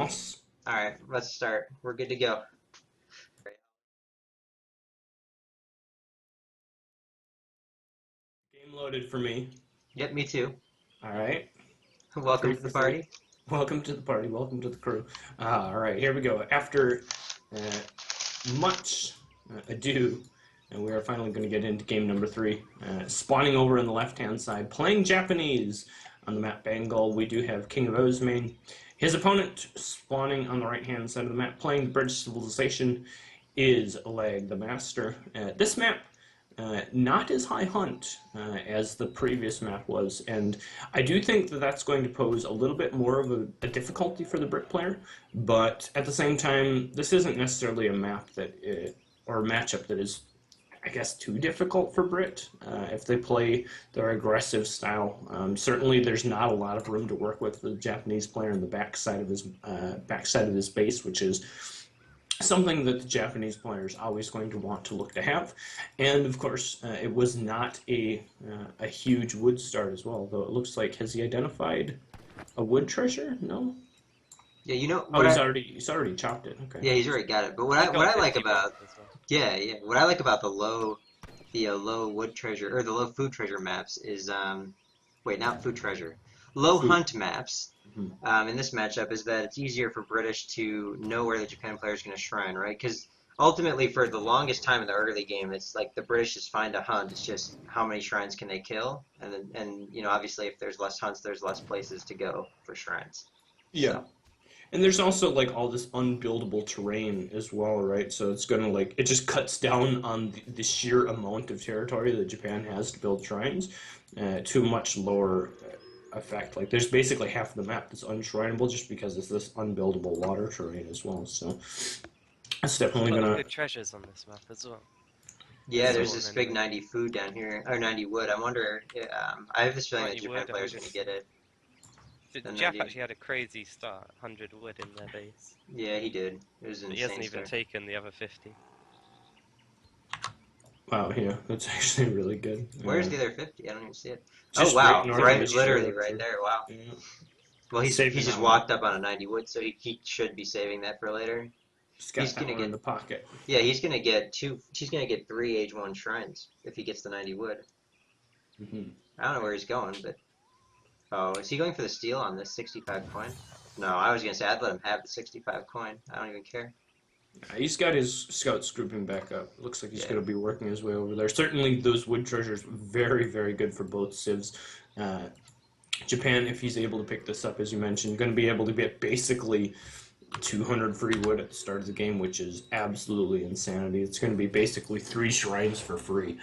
boss. All right, let's start. We're good to go. Game loaded for me. Yep, me too. All right. Welcome Three to the for three. party. Welcome to the party. Welcome to the crew. All right, here we go. After much ado, and we are finally going to get into game number 3. Spawning over on the left-hand side, playing Japanese on the map Bengal. We do have KINGofOsmane. His opponent, spawning on the right-hand side of the map, playing British Civilization, is Lag the Master. This map, not as high hunt as the previous map was, and I do think that that's going to pose a little bit more of a difficulty for the Brit player, but at the same time, this isn't necessarily a map that, or a matchup that is, I guess, too difficult for Brit if they play their aggressive style. Certainly, there's not a lot of room to work with for the Japanese player in the backside of his base, which is something that the Japanese player is always going to want to look to have. And of course, it was not a huge wood start as well, though it looks like, has he identified a wood treasure? No? Yeah, you know Oh, what I? he's already chopped it. Okay. Yeah, he's already got it. But what He I got like 50 about bucks as well. yeah, what I like about the low wood treasure or the low food treasure maps is wait, not food treasure, low Food. hunt maps. Mhm. In this matchup is that it's easier for British to know where the Japan player is going to shrine, right? Because ultimately, for the longest time in the early game, it's like the British just find a hunt. It's just how many shrines can they kill, and then, obviously, if there's less hunts, there's less places to go for shrines. Yeah. So And there's also like all this unbuildable terrain as well, right? So it's gonna like it just cuts down on the sheer amount of territory that Japan has to build shrines to a much lower effect. Like there's basically half the map that's unshrineable just because it's this unbuildable water terrain as well. So it's There's a definitely lot of gonna. good treasures on this map as well. I yeah, saw there's one this big anyway. 90 food down here, or 90 wood. I wonder. I have this feeling that 90 Japan wood, player is going to 100. get it. The The Jap 90. actually had a crazy start, 100 wood in their base. Yeah, he did. It was an But he insane hasn't even start. taken the other 50. Wow, yeah, that's actually really good. Where's the other 50? I don't even see it. Oh Just right wow, north of right, his literally shield. right there. Wow. Yeah, Well, he's saving just that one. walked up on a 90 wood, so he should be saving that for later. Just He's got that gonna one in get the pocket. yeah, he's gonna get two. He's gonna get 3 age 1 shrines if he gets the 90 wood. Hmm. I don't know where he's going, but oh, is he going for the steal on this 65 coin? No, I was gonna say I'd let him have the 65 coin. I don't even care. He's got his scouts grouping back up. Looks like he's Yeah, going to be working his way over there. Certainly, those wood treasures very, very good for both civs. Uh, Japan, if he's able to pick this up, as you mentioned, going to be able to get basically 200 free wood at the start of the game, which is absolutely insanity. It's going to be basically 3 shrines for free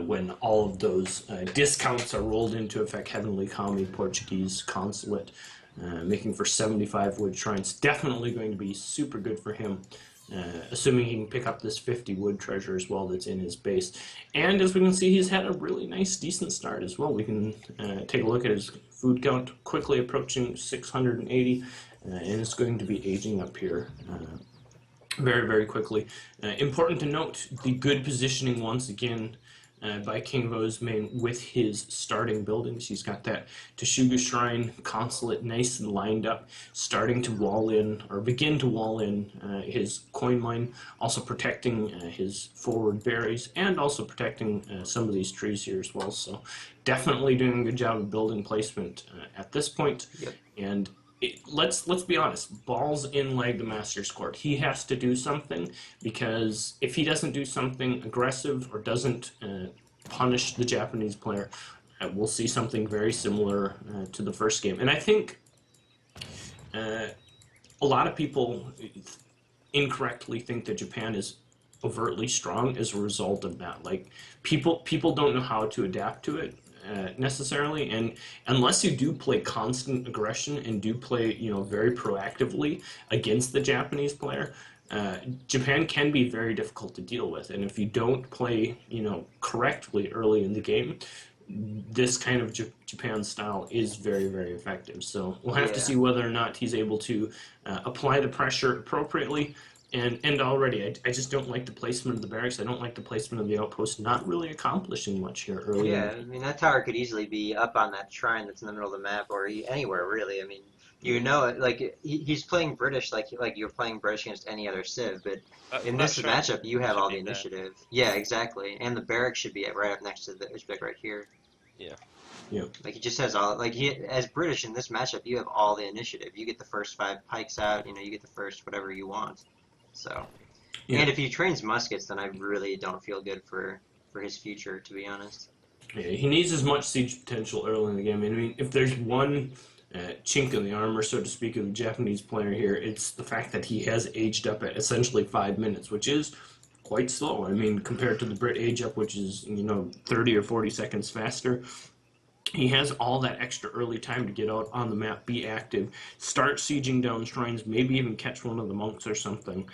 when all of those discounts are rolled into effect. Heavenly Kami, Portuguese Consulate, making for 75 wood shrines. Definitely going to be super good for him. Assuming he can pick up this 50 wood treasure as well that's in his base. And as we can see, he's had a really nice, decent start as well. We can take a look at his food count, quickly approaching 680, and it's going to be aging up here very, very quickly. Important to note the good positioning once again by KINGofOsmane with his starting buildings. He's got that Teshuga Shrine Consulate nice and lined up, starting to wall in, or begin to wall in his coin mine, also protecting his forward berries, and also protecting some of these trees here as well. So definitely doing a good job of building placement at this point. yep, And let's be honest. Ball's in Lag the Master's court. He has to do something because if he doesn't do something aggressive or doesn't punish the Japanese player, we'll see something very similar to the first game. And I think uh, a lot of people incorrectly think that Japan is overtly strong as a result of that. Like people don't know how to adapt to it necessarily, and unless you do play constant aggression and do play very proactively against the Japanese player. Japan can be very difficult to deal with, and if you don't play, correctly early in the game, this kind of Japan style is very, very effective. So we'll have to yeah. see whether or not he's able to apply the pressure appropriately. And already, I just don't like the placement of the barracks. I don't like the placement of the outpost. Not really accomplishing much here early in the Yeah, I game. mean that tower could easily be up on that shrine that's in the middle of the map, or anywhere really. I mean, You know it, like he's playing British like you're playing British against any other Civ, but in That this shrine matchup you have should all be the there. initiative. Yeah, exactly. And the barracks should be right up next to the Uzbek right here. Yeah. Yeah. Like he just has all like he as British in this matchup you have all the initiative. You get the first 5 pikes out, you get the first whatever you want. So Yeah. and if he trains muskets, then I really don't feel good for his future, to be honest. Yeah, he needs as much siege potential early in the game. I mean, if there's one chink in the armor, so to speak, of the Japanese player here, it's the fact that he has aged up at essentially 5 minutes, which is quite slow. I mean, compared to the Brit age up, which is 30 or 40 seconds faster. He has all that extra early time to get out on the map, be active, start sieging down shrines, maybe even catch one of the monks or something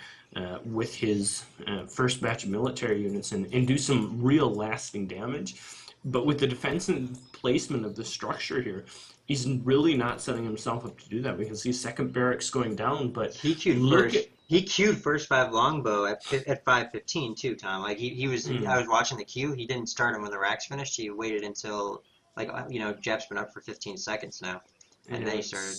with his first batch of military units and do some real lasting damage. But with the defensive placement of the structure here, he's really not setting himself up to do that. We can see second barracks going down, but He queued look at first. He queued first 5 longbow at 5:15 too, Tom. Like he was. I was watching the queue. He didn't start him when the racks finished. He waited until Jep's been up for 15 seconds now, and then he started.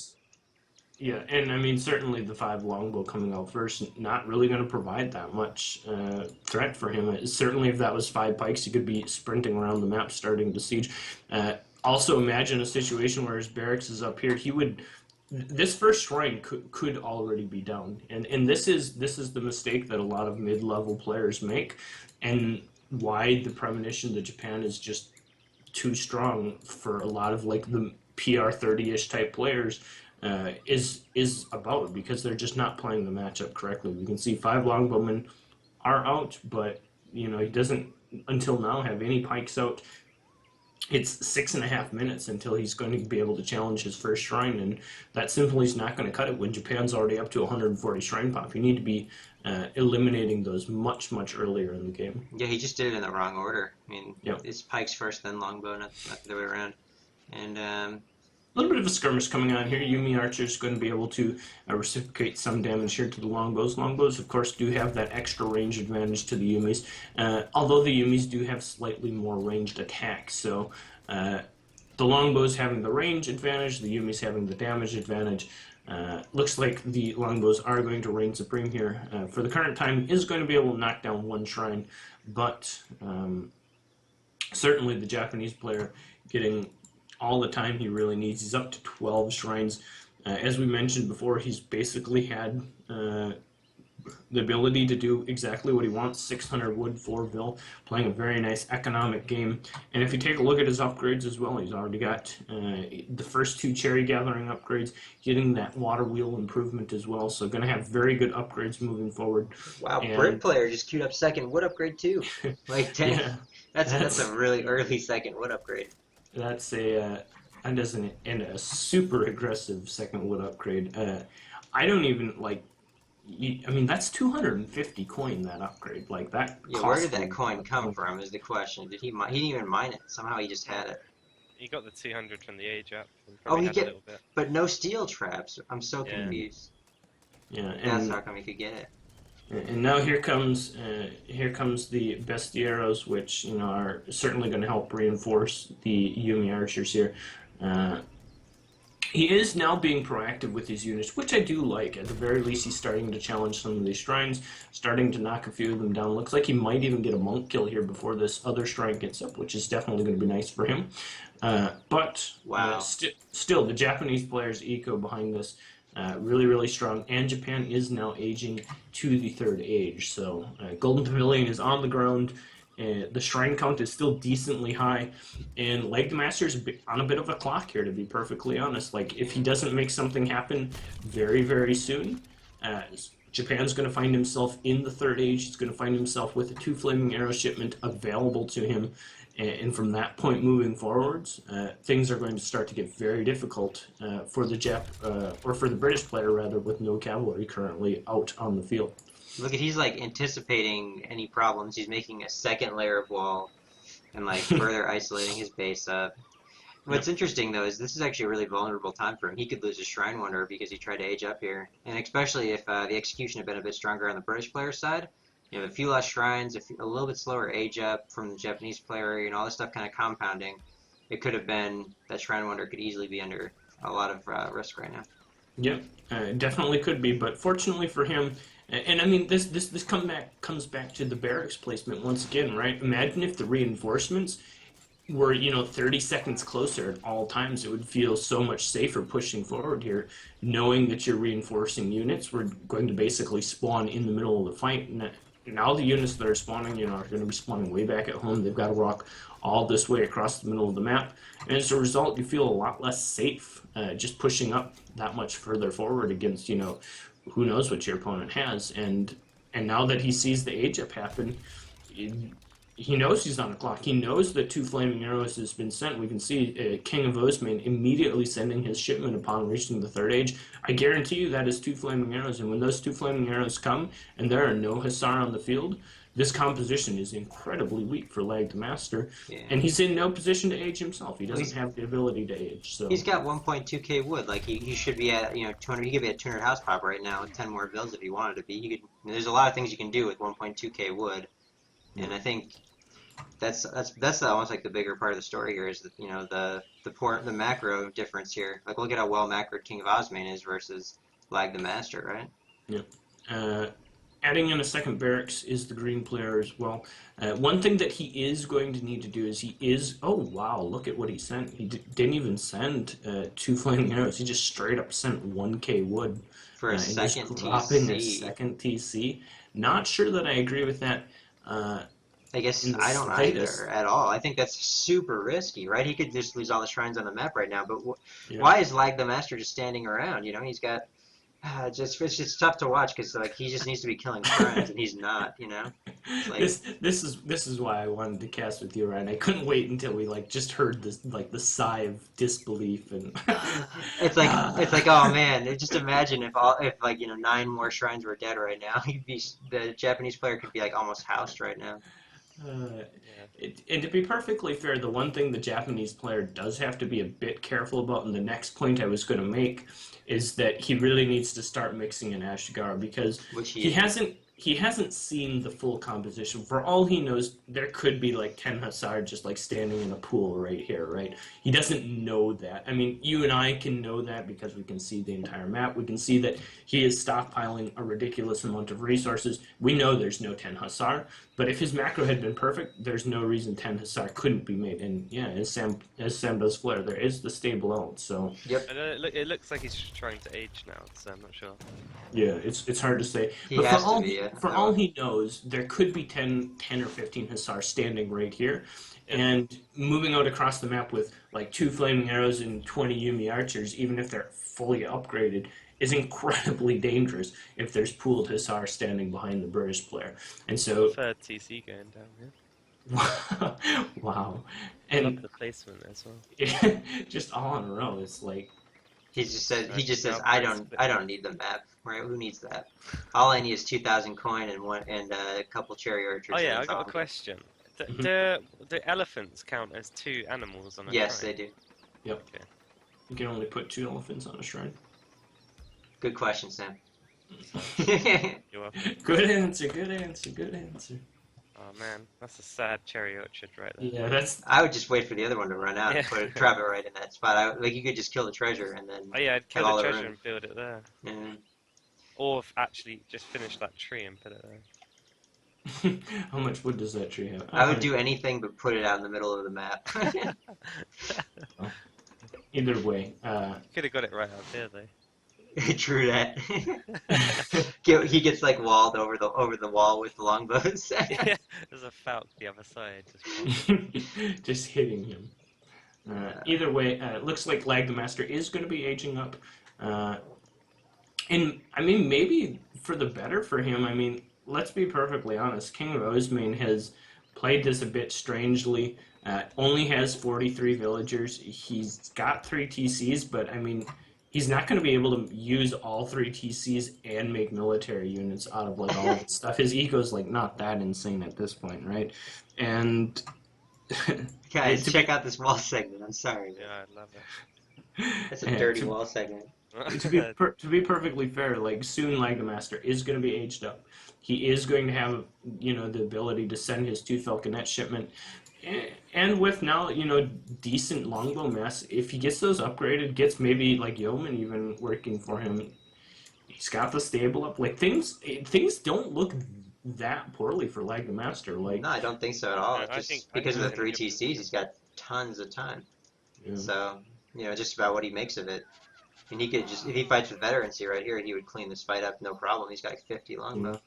Yeah, and I mean, certainly the five longbow coming out first, not really going to provide that much threat for him. Certainly, if that was 5 pikes, he could be sprinting around the map, starting to siege. Also, imagine a situation where his barracks is up here. He would. This first shrine could already be down, and this is the mistake that a lot of mid-level players make, and why the premonition to Japan is just too strong for a lot of like the PR 30-ish type players is about, because they're just not playing the matchup correctly. We can see 5 longbowmen are out, but he doesn't until now have any pikes out. It's 6.5 minutes until he's going to be able to challenge his first shrine, and that simply is not going to cut it when Japan's already up to 140 shrine pop. You need to be eliminating those much, much earlier in the game. Yeah, he just did it in the wrong order. I mean, Yep. it's pikes first, then longbow, not the other way around. And A little bit of a skirmish coming on here. Yumi Archer's going to be able to reciprocate some damage here to the longbows. Longbows, of course, do have that extra range advantage to the Yumis, although the Yumis do have slightly more ranged attacks. So the longbows having the range advantage, the Yumis having the damage advantage. Looks like the longbows are going to reign supreme here. For the current time, is going to be able to knock down one shrine, but certainly the Japanese player getting all the time he really needs. He's up to 12 shrines. As we mentioned before, he's basically had the ability to do exactly what he wants. 600 wood, 4 vil, playing a very nice economic game. And if you take a look at his upgrades as well, he's already got the first 2 cherry gathering upgrades, getting that water wheel improvement as well. So going to have very good upgrades moving forward. wow, And Brit player just queued up second wood upgrade too. Like 10. yeah, That's a really early second wood upgrade. That's a super aggressive second wood upgrade. I don't even like. I mean, that's 250 coin, that upgrade. Like that. Yeah, where did that coin come from? Is the question. Did he mine? He didn't even mine it. Somehow he just had it. He got the 200 from the age up. And Oh, probably he had a get, little bit. but no steel traps. I'm so Yeah. confused. Yeah, That's and how come he could get it. and now here comes the bestiaros, which are certainly going to help reinforce the Yumi archers here. He is now being proactive with his units, which I do like. At the very least, he's starting to challenge some of these shrines, starting to knock a few of them down. Looks like he might even get a monk kill here before this other shrine gets up, which is definitely going to be nice for him. But Wow. Still, the Japanese player's eco behind this, really, really strong. And Japan is now aging to the 3rd age. So Golden Pavilion is on the ground. The shrine count is still decently high, and Leg Master's on a bit of a clock here, to be perfectly honest. Like, if he doesn't make something happen very, very soon, Japan's going to find himself in the 3rd age. He's going to find himself with a 2 Flaming Arrow shipment available to him, and from that point moving forwards, things are going to start to get very difficult for the British player, rather, with no cavalry currently out on the field. Look at he's like anticipating any problems. He's making a second layer of wall and like further isolating his base up. What's interesting though is this is actually a really vulnerable time for him. He could lose his Shrine Wanderer because he tried to age up here, and especially if the execution had been a bit stronger on the British player side. A few less shrines, a little bit slower age up from the Japanese player, all this stuff kind of compounding. It could have been that Shrine Wanderer could easily be under a lot of risk right now. Yep, definitely could be, but fortunately for him, and I mean this comes back to the barracks placement once again, right? Imagine if the reinforcements were 30 seconds closer at all times. It would feel so much safer pushing forward here, knowing that your reinforcing units were going to basically spawn in the middle of the fight. And all the units that are spawning, are going to be spawning way back at home. They've got to walk all this way across the middle of the map, and as a result, you feel a lot less safe just pushing up that much further forward against who knows what your opponent has. And now that he sees the age up happen, he knows he's on the clock. He knows that 2 flaming arrows has been sent. We can see KINGofOsmane immediately sending his shipment upon reaching the 3rd age. I guarantee you that is 2 flaming arrows, and when those 2 flaming arrows come and there are no Hussar on the field, this composition is incredibly weak for Lag the Master, and he's in no position to age himself. He doesn't have the ability to age. So he's got 1.2k wood. Like he should be at 200. He could be at 200 house pop right now with 10 more builds if he wanted to be. You could. There's a lot of things you can do with 1.2k wood, and I think that's almost like the bigger part of the story here is that the macro difference here. Like look at how well macroed KINGofOsmane is versus Lag the Master, right? Yeah. Adding in a second barracks is the green player as well. One thing that he is going to need to do is oh wow, look at what he sent. He didn't even send 2 flaming arrows. He just straight up sent 1k wood for a second TC. Dropping a second TC. Not sure that I agree with that. I guess I don't either at all. I think that's super risky, right? He could just lose all the shrines on the map right now. But why is Lag the Master just standing around? He's got it's just tough to watch because like he just needs to be killing shrines and he's not. Like, this is why I wanted to cast with you, Ryan. I couldn't wait until we just heard this the sigh of disbelief and it's like oh man, just imagine if 9 more shrines were dead right now. The Japanese player could be like almost housed right now. And to be perfectly fair, the one thing the Japanese player does have to be a bit careful about, and the next point I was going to make, is that he really needs to start mixing in Ashigara because he hasn't seen the full composition. For all he knows, there could be 10 Hussar just standing in a pool right here, right? He doesn't know that. I mean, you and I can know that because we can see the entire map. We can see that he is stockpiling a ridiculous amount of resources. We know there's no 10 Hussar, but if his macro had been perfect, there's no reason 10 Hussar couldn't be made. And yeah, as Sam does flare, there is the stable element. So yep. And it looks like he's trying to age now, so I'm not sure. Yeah, it's hard to say. He has to be. For all he knows, there could be 10 or 15 Hussar standing right here, and moving out across the map with 2 flaming arrows and 20 Yumi archers, even if they're fully upgraded, is incredibly dangerous if there's pooled Hussar standing behind the British player. And so 3rd TC going down here. Wow. I love the placement as well. Just all in a row. It's like he just says I don't need the map. Right? Who needs that? All I need is 2,000 coin and a couple cherry archers. Oh yeah, I got a question. Do elephants count as 2 animals on a shrine? Yes, they do. Yep. Okay. You can only put 2 elephants on a shrine. Good question, Sam. You're welcome. Good answer. Good answer. Good answer. Oh man, that's a sad cherry orchard right there. Yeah, that's. I would just wait for the other one to run out and drop it right in that spot. You could just kill the treasure and then. Oh yeah, I'd kill the treasure and build it there. Yeah. Or actually just finish that tree and put it there. How much wood does that tree have? I would do anything but put it out in the middle of the map. Either way. Could have got it right out there though. True that. He gets walled over the wall with the longbows. Yeah, there's a falcon the other side. Just hitting him. Either way, it looks like Lag the Master is going to be aging up. And, I mean, maybe for the better for him. I mean, let's be perfectly honest. KINGofOsmane has played this a bit strangely. Only has 43 villagers. He's got 3 TCs, but, I mean, he's not going to be able to use all 3 TCs and make military units out of, all that stuff. His eco's, not that insane at this point, right? And... Guys, check out this wall segment. I'm sorry. Yeah, I love it. That's a dirty wall segment. To be perfectly fair, soon Lag the Master is going to be aged up. He is going to have, the ability to send his 2 Falconet shipment. And with now, decent longbow mass, if he gets those upgraded, gets maybe like Yeoman even working for him, he's got the stable up. Like things don't look that poorly for Lag the Master. No, Like, I don't think so at all. No, I Just think because of he's the in a three good TCs, position. he's got tons of time. yeah, So, just about what he makes of it. And he could just, if he fights with veterancy right here, he would clean this fight up no problem. He's got like 50 longbow.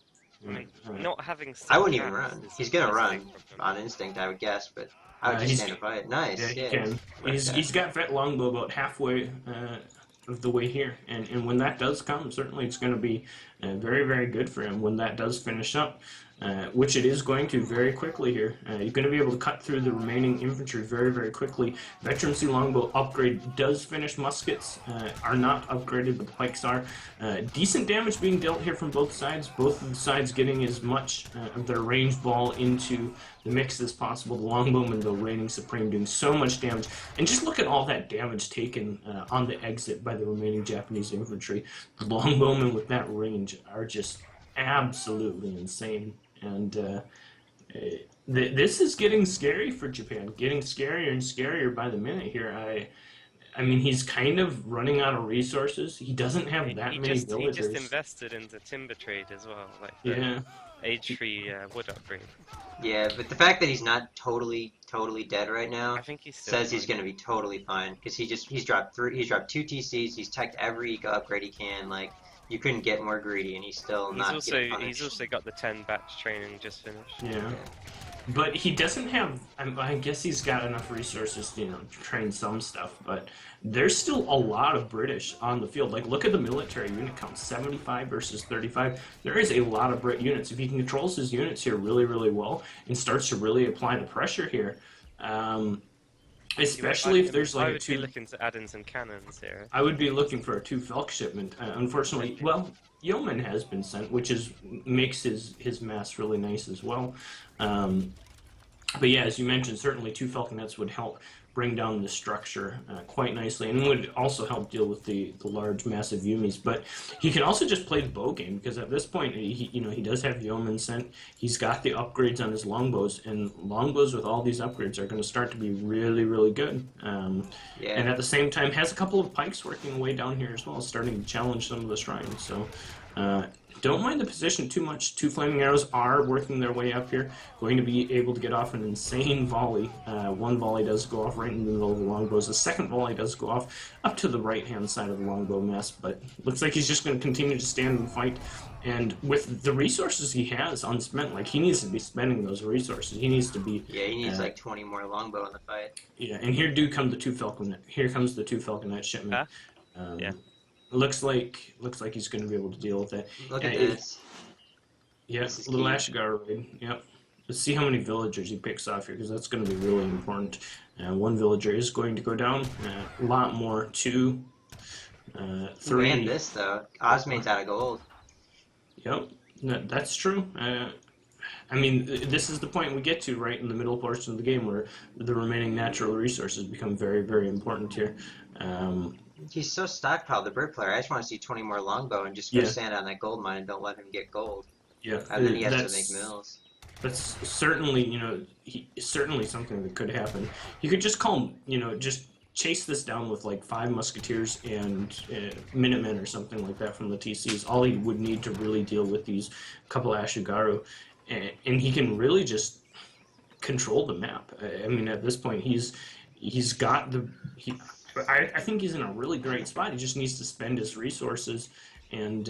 I mean, yeah. not having I seen wouldn't even that run. is He's gonna is a big run problem. on instinct, I would guess, but I would just He's stand and fight. Yeah, Nice, he yeah. can. Okay. He's got vet longbow about halfway of the way here, and when that does come, certainly it's going to be very very good for him when that does finish up, which it is going to very quickly here. You're going to be able to cut through the remaining infantry very very quickly. Veterancy longbow upgrade does finish. Muskets are not upgraded, but the pikes are. Decent damage being dealt here from both sides. Both of the sides getting as much of their range ball into the mix as possible. The longbowman, though, reigning supreme, doing so much damage. And just look at all that damage taken on the exit by the remaining Japanese infantry. The longbowmen with that range are just absolutely insane. And this is getting scary for Japan. Getting scarier and scarier by the minute here. I mean, he's kind of running out of resources. He doesn't have that many He villagers. just invested in the timber trade as well, like the Yeah. age-free wood upgrade. Yeah, but the fact that he's not totally dead right now I think he's still says he's fine. gonna be totally fine because he's dropped two TCs, he's teched every eco upgrade he can. Like you couldn't get more greedy, and he's still not getting punished. He's also got the 10 batch training just finished. Yeah. Yeah. But he doesn't have. I guess he's got enough resources to, train some stuff. But there's still a lot of British on the field. Like, look at the military unit count: 75 versus 35. There is a lot of Brit units. If he controls his units here really, really well and starts to really apply the pressure here, especially if there's like I a would two. be looking to add in some cannons here. I would be looking for a two Felk shipment. Unfortunately, well, Yeoman has been sent, which makes his mass really nice as well. But yeah, as you mentioned, certainly two Falconets would help bring down the structure quite nicely, and would also help deal with the large, massive Yumis. But he can also just play the bow game, because at this point, he does have Yeoman sent. He's got the upgrades on his longbows, and longbows with all these upgrades are going to start to be really, really good. Yeah. And at the same time, has a couple of pikes working way down here as well, starting to challenge some of the shrines. So. Don't mind the position too much. Two flaming arrows are working their way up here. Going to be able to get off an insane volley. One volley does go off right in the middle of the longbows. The second volley does go off up to the right-hand side of the longbow mess, but looks like he's just going to continue to stand and fight. And with the resources he has unspent, like, he needs to be spending those resources. He needs to be... Yeah, he needs like 20 more longbow in the fight. Yeah, and here comes the two Falconet shipment. Yeah. Looks like he's going to be able to deal with it. Look at this. Yeah, This is little key. Ashigar raid. Yep. Let's see how many villagers he picks off here, because that's going to be really important. One villager is going to go down. A lot more. 2, 3. And this though, Osmane's out of gold. Yep, that's true. I mean, this is the point we get to right in the middle portion of the game, where the remaining natural resources become very, very important here. He's so stockpiled, the bird player. I just want to see 20 more longbow and just go stand on that gold mine and don't let him get gold. Yeah, And then he has to make mills. That's certainly, certainly something that could happen. You could just call, just chase this down with like 5 musketeers and Minutemen or something like that from the TCs. All he would need to really deal with these couple Ashigaru, and he can really just control the map. I mean, at this point, he's got I think he's in a really great spot. He just needs to spend his resources and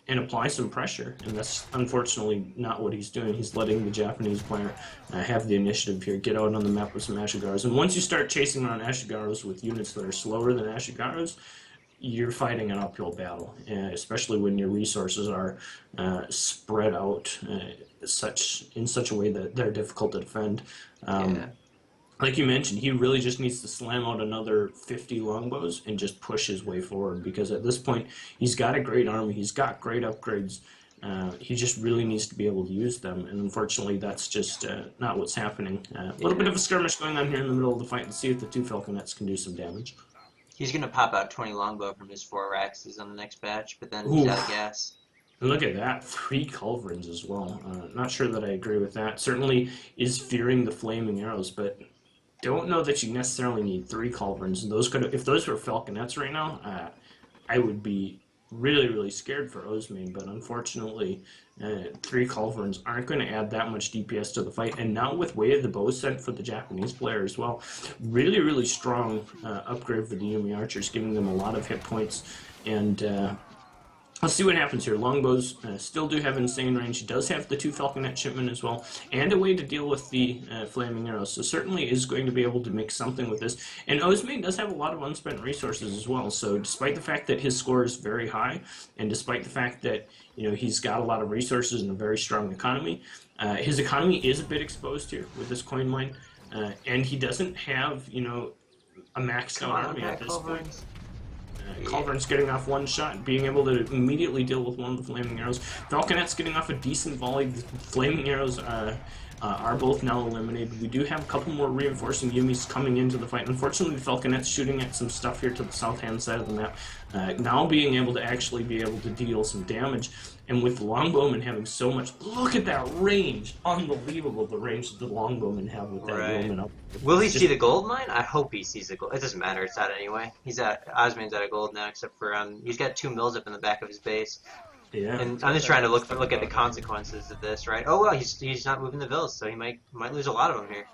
apply some pressure, and that's unfortunately not what he's doing. He's letting the Japanese player have the initiative here, get out on the map with some Ashigarus. And once you start chasing around Ashigarus with units that are slower than Ashigarus, you're fighting an uphill battle, especially when your resources are spread out in such a way that they're difficult to defend. Like you mentioned, he really just needs to slam out another 50 longbows and just push his way forward, because at this point, he's got a great army, he's got great upgrades, he just really needs to be able to use them, and unfortunately, that's just not what's happening. A little bit of a skirmish going on here in the middle of the fight, and see if the two Falconets can do some damage. He's going to pop out 20 longbow from his 4 Raxes on the next batch, but then he's out of gas. And look at that, 3 culverins as well. Not sure that I agree with that. Certainly is fearing the flaming arrows, but don't know that you necessarily need 3 culverins. And those could, if those were falconets right now, I would be really, really scared for Osmane. But unfortunately, 3 culverins aren't going to add that much DPS to the fight. And now with Way of the Bow sent for the Japanese player as well, really, really strong upgrade for the Yumi archers, giving them a lot of hit points. And let's see what happens here. Longbows still do have insane range. He does have the 2 falconet shipment as well, and a way to deal with the flaming arrows. So certainly is going to be able to make something with this. And Osmane does have a lot of unspent resources as well. So despite the fact that his score is very high, and despite the fact that he's got a lot of resources and a very strong economy, his economy is a bit exposed here with this coin mine, and he doesn't have a maxed out army at this point. Culverin's getting off 1 shot, being able to immediately deal with 1 of the flaming arrows. Falconet's getting off a decent volley. The flaming arrows are both now eliminated. We do have a couple more reinforcing Yumis coming into the fight. Unfortunately, the Falconet's shooting at some stuff here to the south-hand side of the map. Now being able to actually deal some damage. And with the Longbowmen having so much... Look at that range! Unbelievable, the range that the Longbowmen have with that yeoman up. Will he see the gold mine? I hope he sees the gold. It doesn't matter, it's out anyway. Osmane's out of gold now, except for, he's got 2 mills up in the back of his base. Yeah. And I'm just trying to look at the consequences of this, right? Oh well, he's not moving the villas, so he might lose a lot of them here.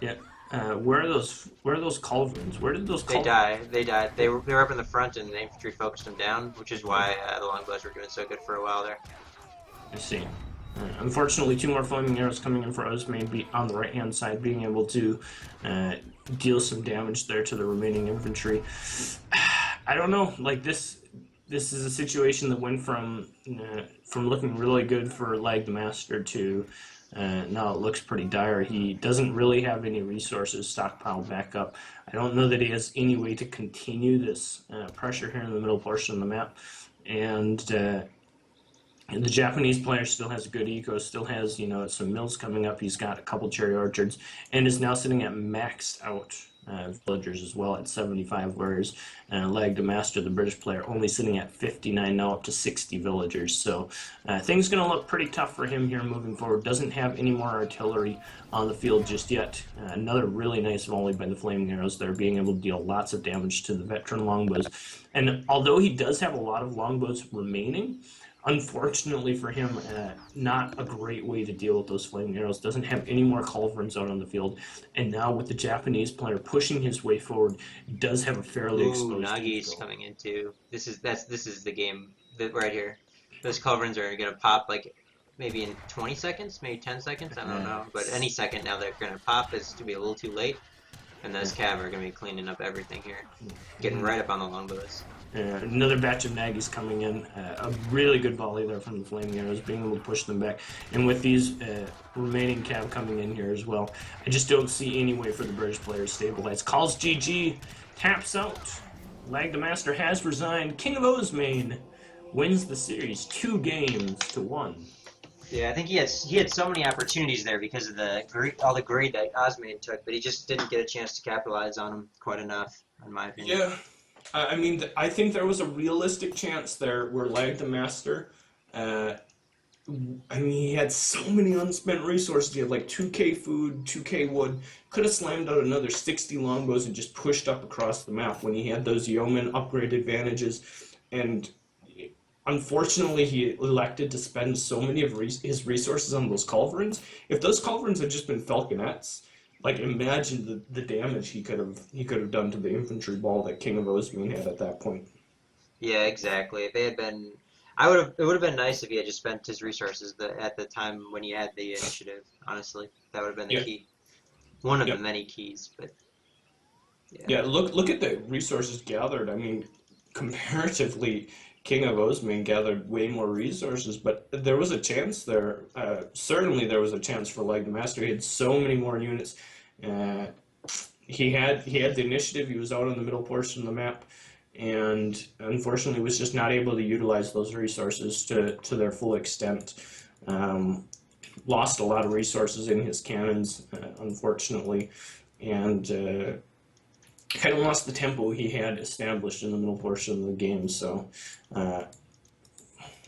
Yeah. Where are those culverins? Where did those culverins? They died. They were up in the front, and the infantry focused them down, which is why the longbows were doing so good for a while there. I see. Unfortunately, 2 more flaming arrows coming in for Osmane on the right-hand side, being able to deal some damage there to the remaining infantry. I don't know. Like this is a situation that went from looking really good for Lag the Master to now it looks pretty dire. He doesn't really have any resources stockpiled back up. I don't know that he has any way to continue this pressure here in the middle portion of the map. And the Japanese player still has a good eco, still has, some mills coming up. He's got a couple cherry orchards, and is now sitting at maxed out villagers as well at 75, whereas Lag the Master, the British player, only sitting at 59, now up to 60 villagers. So things going to look pretty tough for him here moving forward. Doesn't have any more artillery on the field just yet. Another really nice volley by the flaming arrows there, being able to deal lots of damage to the veteran longbows. And although he does have a lot of longbows remaining, unfortunately for him, not a great way to deal with those flaming arrows. Doesn't have any more culverins out on the field, and now with the Japanese player pushing his way forward, does have a fairly exposed. Nagi's coming in too. This is the game right here. Those culverins are gonna pop like maybe in 20 seconds, maybe 10 seconds. I don't know, but any second now they're gonna pop. It's to be a little too late, and those cav are gonna be cleaning up everything here, getting right up on the longbows. Another batch of Nagis coming in. A really good volley there from the flaming arrows, being able to push them back. And with these remaining cav coming in here as well, I just don't see any way for the British players to stabilize. Calls GG, taps out. Lag the Master has resigned. King of Osmane wins the series 2-1. Yeah, I think he had so many opportunities there because of all the greed that Osmane took, but he just didn't get a chance to capitalize on them quite enough, in my opinion. Yeah. I mean, I think there was a realistic chance there where Lag the Master, he had so many unspent resources. He had like 2k food, 2k wood. Could have slammed out another 60 longbows and just pushed up across the map when he had those yeoman upgrade advantages. And unfortunately, he elected to spend so many of his resources on those culverins. If those culverins had just been falconets, like, imagine the damage he could have done to the infantry ball that King of Osmane had at that point. Yeah, exactly. If they had been, it would have been nice if he had just spent his resources at the time when he had the initiative. Honestly, that would have been the key, one of the many keys. But yeah, look at the resources gathered. I mean, comparatively, King of Osmane gathered way more resources, but there was a chance there. Certainly, there was a chance for Lag the Master. He had so many more units. He had the initiative. He was out on the middle portion of the map, and unfortunately, was just not able to utilize those resources to their full extent. Lost a lot of resources in his cannons, unfortunately, and kind of lost the tempo he had established in the middle portion of the game. So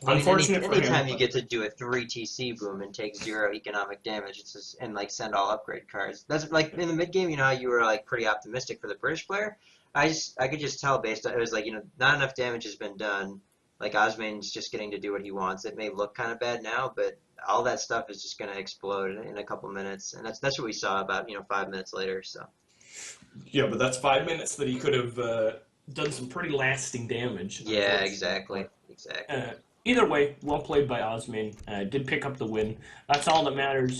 I mean, Unfortunate for him. anytime you get to do a 3 TC boom and take 0 economic damage, it's just, and like send all upgrade cards. That's like in the mid game. You know how you were like pretty optimistic for the British player. I could just tell based on it was like not enough damage has been done. Like Osmane's just getting to do what he wants. It may look kind of bad now, but all that stuff is just going to explode in a couple minutes, and that's what we saw about 5 minutes later. So Yeah, but that's 5 minutes that he could have done some pretty lasting damage. yeah, exactly. Either way, well played by Osmane. Did pick up the win. That's all that matters.